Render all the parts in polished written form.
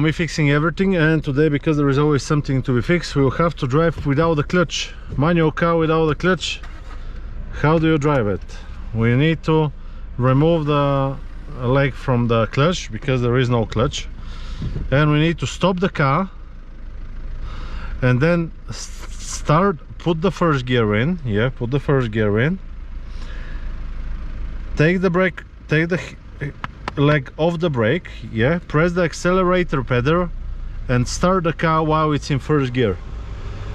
Me fixing everything, and today, because there is always something to be fixed, we will have to drive without the clutch. Manual car without the clutch. How do you drive it? We need to remove the leg from the clutch because there is no clutch, and we need to stop the car and then put the first gear in. Yeah, put the first gear in, take the brake, take the leg off the brake, yeah, press the accelerator pedal and start the car while it's in first gear.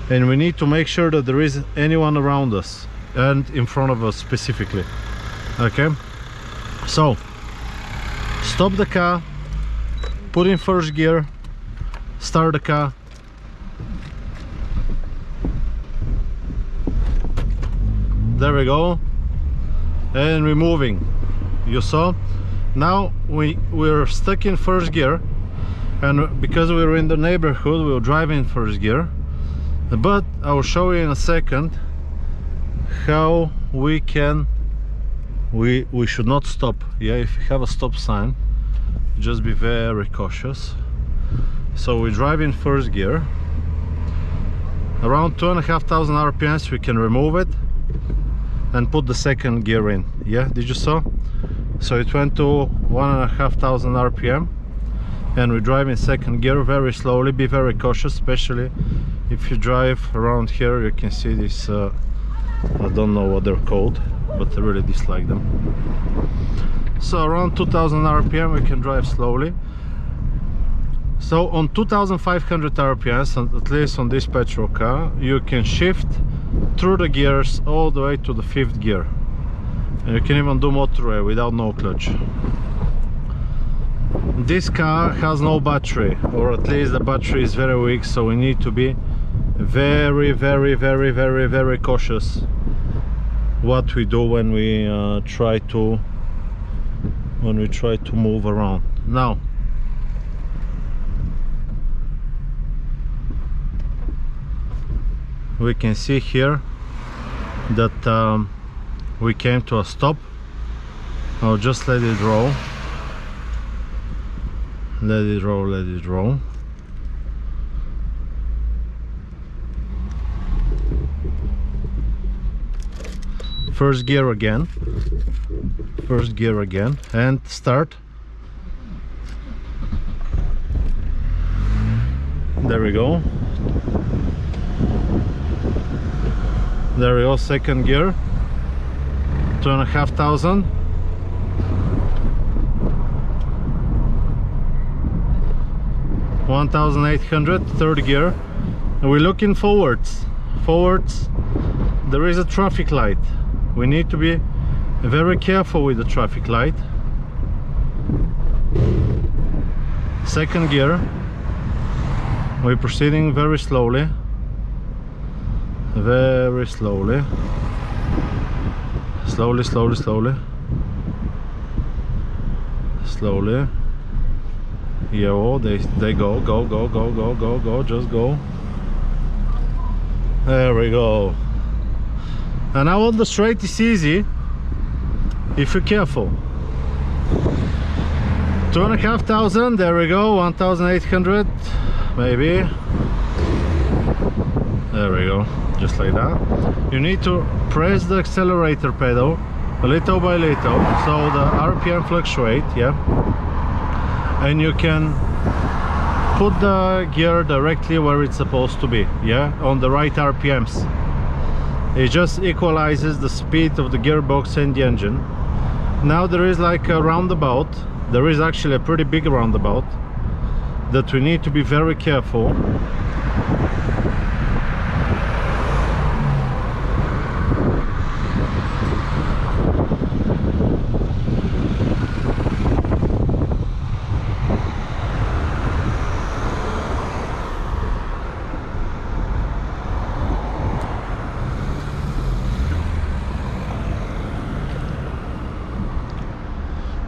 And we need to make sure that there is anyone around us and in front of us specifically. Okay, so stop the car, put in first gear, start the car. There we go, and we're moving. You saw? Now we're stuck in first gear, and because we're in the neighborhood, we'll drive in first gear. But I will show you in a second how we can. We should not stop. Yeah, if you have a stop sign, just be very cautious. So we drive in first gear. Around 2,500 RPMs, we can remove it and put the second gear in. Yeah, did you saw? So it went to 1,500 RPM, and we drive in second gear very slowly. Be very cautious, especially if you drive around here. You can see this, I don't know what they're called, but I really dislike them. So around 2,000 RPM we can drive slowly. So on 2,500 RPMs, at least on this petrol car, you can shift through the gears all the way to the 5th gear, and you can even do motorway without no clutch. This car has no battery, or at least the battery is very weak, so we need to be very cautious what we do when we try to move around. Now we can see here that we came to a stop. I'll just let it roll, let it roll. First gear again, and start. There we go. There we go, second gear, 2,500. (1,800), third gear, and we're looking forwards. There is a traffic light. We need to be very careful with the traffic light. Second gear, we're proceeding very slowly. Slowly. Yeah, oh, they go, just go. There we go. And now on the straight is easy if you're careful. 2,500, there we go, 1,800 maybe. There we go, just like that. You need to press the accelerator pedal little by little, so the RPM fluctuate, yeah. And you can put the gear directly where it's supposed to be, yeah, on the right RPMs. It just equalizes the speed of the gearbox and the engine. Now there is like a roundabout. There is actually a pretty big roundabout that we need to be very careful.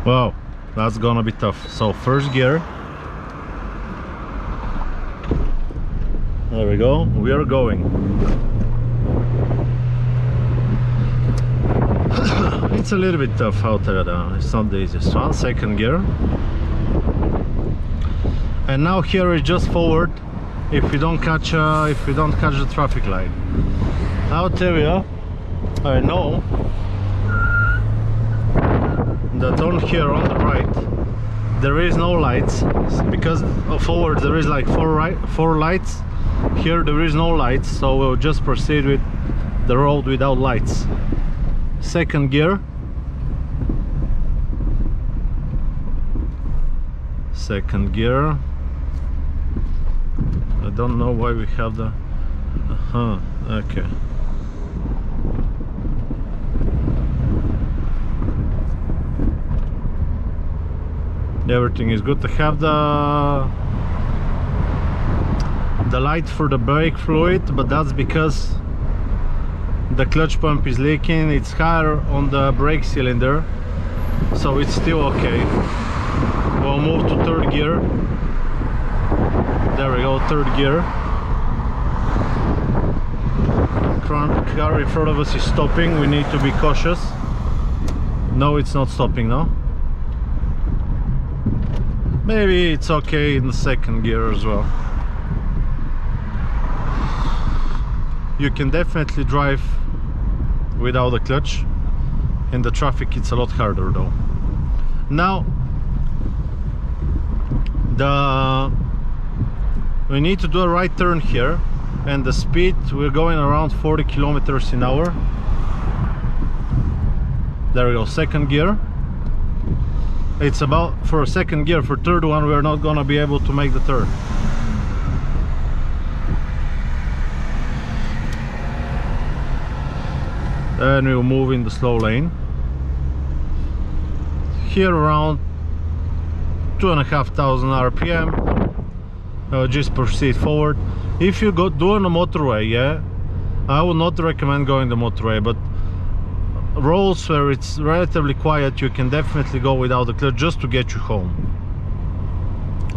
Wow, that's gonna be tough. So first gear. There we go, we are going. It's a little bit tough out there, it's not the easiest one. Second gear. And now here is just forward if we don't catch the traffic light. I'll tell you, I know that on here on the right there is no lights, because forward there is like four lights. Here there is no lights, so we'll just proceed with the road without lights. Second gear. Second gear. I don't know why we have the okay. Everything is good. To have the light for the brake fluid, but that's because the clutch pump is leaking. It's higher on the brake cylinder, so it's still okay. We'll move to third gear. There we go, third gear. Car in front of us is stopping. We need to be cautious. No, it's not stopping now. Maybe it's okay in the second gear as well. You can definitely drive without a clutch. In the traffic it's a lot harder though. Now we need to do a right turn here, and the speed, we're going around 40 kilometers an hour. There we go, second gear. It's about, for a second gear, for third one we're not gonna be able to make the turn. Then we'll move in the slow lane. Here around 2,500 RPM. Just proceed forward. If you do on a motorway, yeah, I would not recommend going the motorway, but roads where it's relatively quiet, you can definitely go without the clutch just to get you home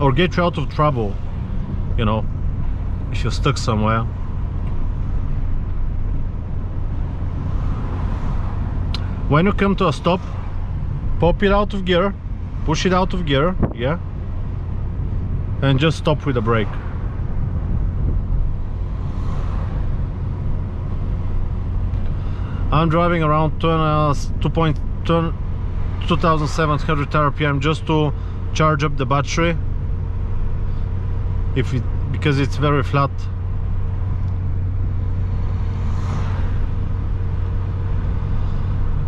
or get you out of trouble, you know, if you're stuck somewhere. When you come to a stop, pop it out of gear, push it out of gear, yeah, and just stop with the brake. I'm driving around 2,700 RPM just to charge up the battery, because it's very flat.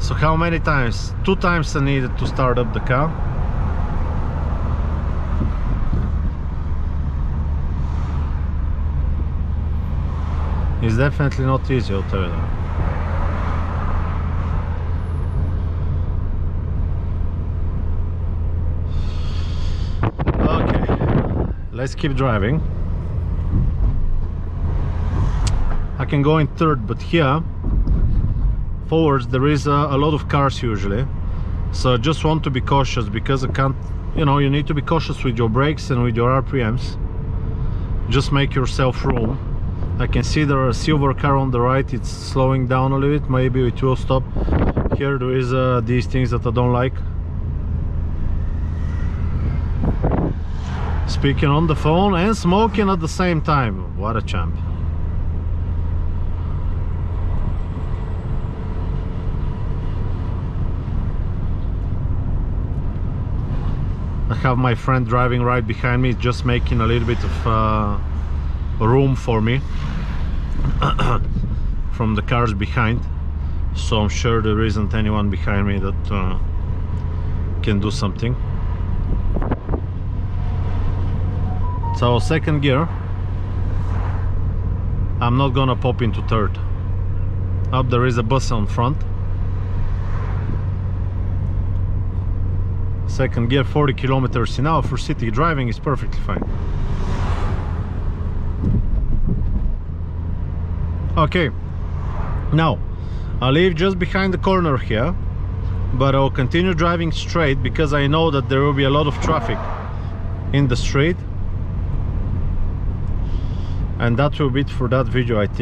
So how many times? 2 times I needed to start up the car. It's definitely not easy, I'll tell you that. Let's keep driving. I can go in third, but here forwards there is a lot of cars usually, so I just want to be cautious, because I can't, you know, you need to be cautious with your brakes and with your RPMs. Just make yourself room. I can see there is a silver car on the right. It's slowing down a little bit. Maybe it will stop. Here there is these things that I don't like. Speaking on the phone and smoking at the same time. What a champ. I have my friend driving right behind me, just making a little bit of room for me from the cars behind, so I'm sure there isn't anyone behind me that can do something. So second gear, I'm not gonna pop into third. Up there is a bus on front. Second gear, 40 kilometers an hour for city driving is perfectly fine. Okay, now I'll leave just behind the corner here, but I'll continue driving straight because I know that there will be a lot of traffic in the street. And that will be it for that video, I think.